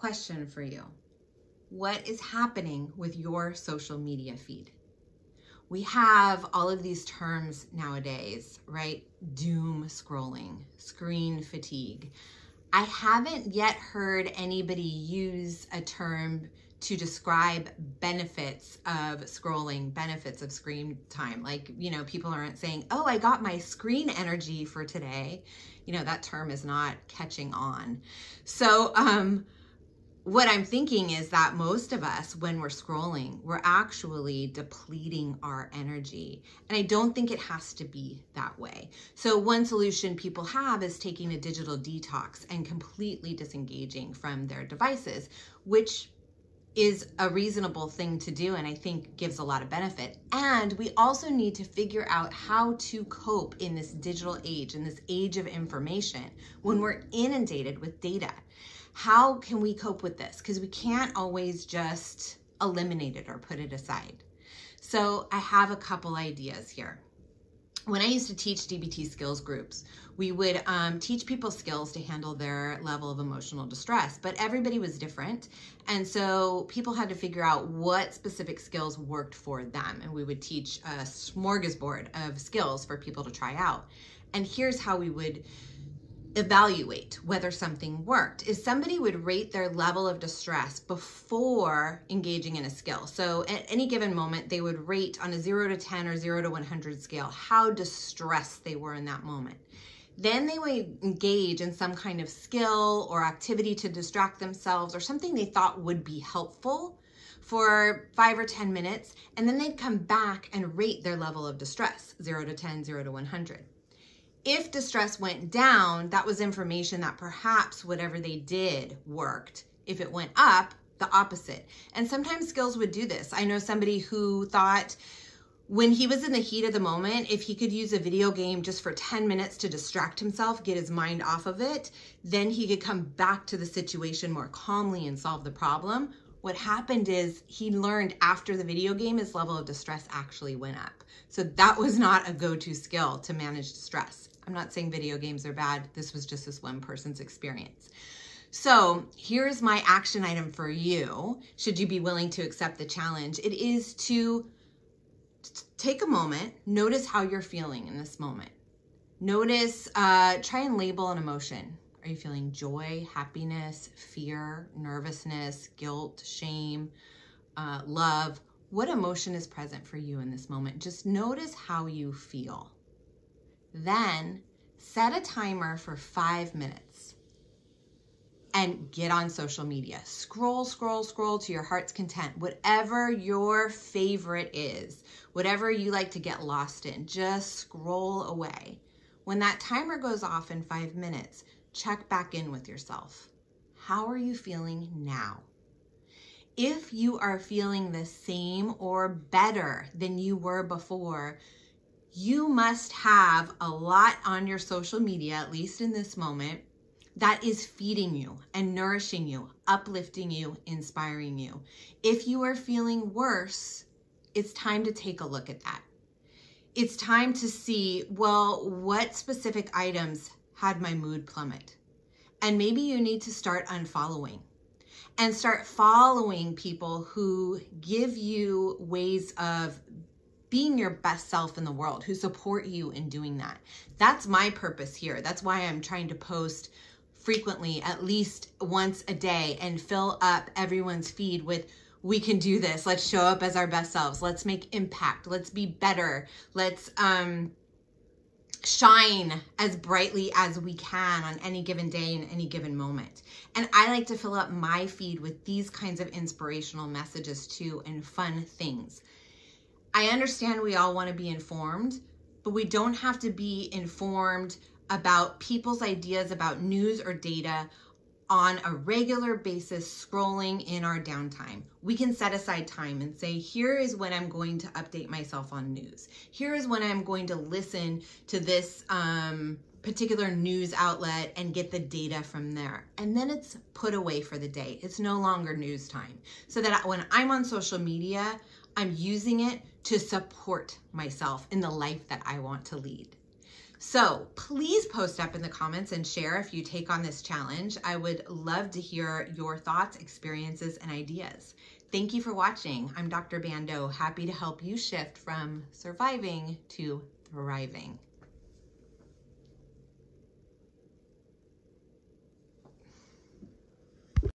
Question for you. What is happening with your social media feed? We have all of these terms nowadays, right? Doom scrolling, screen fatigue. I haven't yet heard anybody use a term to describe benefits of scrolling, benefits of screen time. Like, people aren't saying, oh, I got my screen energy for today. That term is not catching on. So, what I'm thinking is that most of us, when we're scrolling, we're actually depleting our energy. And I don't think it has to be that way. So one solution people have is taking a digital detox and completely disengaging from their devices, which is a reasonable thing to do and I think gives a lot of benefit. And we also need to figure out how to cope in this digital age, in this age of information, when we're inundated with data. How can we cope with this? Because we can't always just eliminate it or put it aside. So I have a couple ideas here. When I used to teach DBT skills groups, we would teach people skills to handle their level of emotional distress, but everybody was different. And so people had to figure out what specific skills worked for them. And we would teach a smorgasbord of skills for people to try out. And here's how we would evaluate whether something worked is somebody would rate their level of distress before engaging in a skill. So at any given moment, they would rate on a 0 to 10 or 0 to 100 scale how distressed they were in that moment. Then they would engage in some kind of skill or activity to distract themselves or something they thought would be helpful for 5 or 10 minutes. And then they'd come back and rate their level of distress, 0 to 10, 0 to 100. If distress went down, that was information that perhaps whatever they did worked. If it went up, the opposite. And sometimes skills would do this. I know somebody who thought when he was in the heat of the moment, if he could use a video game just for 10 minutes to distract himself, get his mind off of it, then he could come back to the situation more calmly and solve the problem. What happened is he learned after the video game, his level of distress actually went up. So that was not a go-to skill to manage distress. I'm not saying video games are bad. This was just this one person's experience. So here's my action item for you, should you be willing to accept the challenge. It is to take a moment, notice how you're feeling in this moment. Notice, try and label an emotion. Are you feeling joy, happiness, fear, nervousness, guilt, shame, love? What emotion is present for you in this moment? Just notice how you feel. Then set a timer for 5 minutes and get on social media. Scroll, scroll, scroll to your heart's content. Whatever your favorite is, whatever you like to get lost in, just scroll away. When that timer goes off in 5 minutes, check back in with yourself. How are you feeling now? If you are feeling the same or better than you were before, you must have a lot on your social media, at least in this moment, that is feeding you and nourishing you, uplifting you, inspiring you. If you are feeling worse, it's time to take a look at that. It's time to see, well, what specific items had my mood plummet? And maybe you need to start unfollowing and start following people who give you ways of being your best self in the world, who support you in doing that. That's my purpose here. That's why I'm trying to post frequently, at least once a day, and fill up everyone's feed with, we can do this. Let's show up as our best selves. Let's make impact. Let's be better. Let's shine as brightly as we can on any given day and any given moment. And I like to fill up my feed with these kinds of inspirational messages too, and fun things. I understand we all want to be informed, but we don't have to be informed about people's ideas about news or data on a regular basis scrolling in our downtime. We can set aside time and say, here is when I'm going to update myself on news. Here is when I'm going to listen to this particular news outlet and get the data from there. And then it's put away for the day. It's no longer news time. So that when I'm on social media, I'm using it to support myself in the life that I want to lead. So please post up in the comments and share if you take on this challenge. I would love to hear your thoughts, experiences, and ideas. Thank you for watching. I'm Dr. Bando, happy to help you shift from surviving to thriving.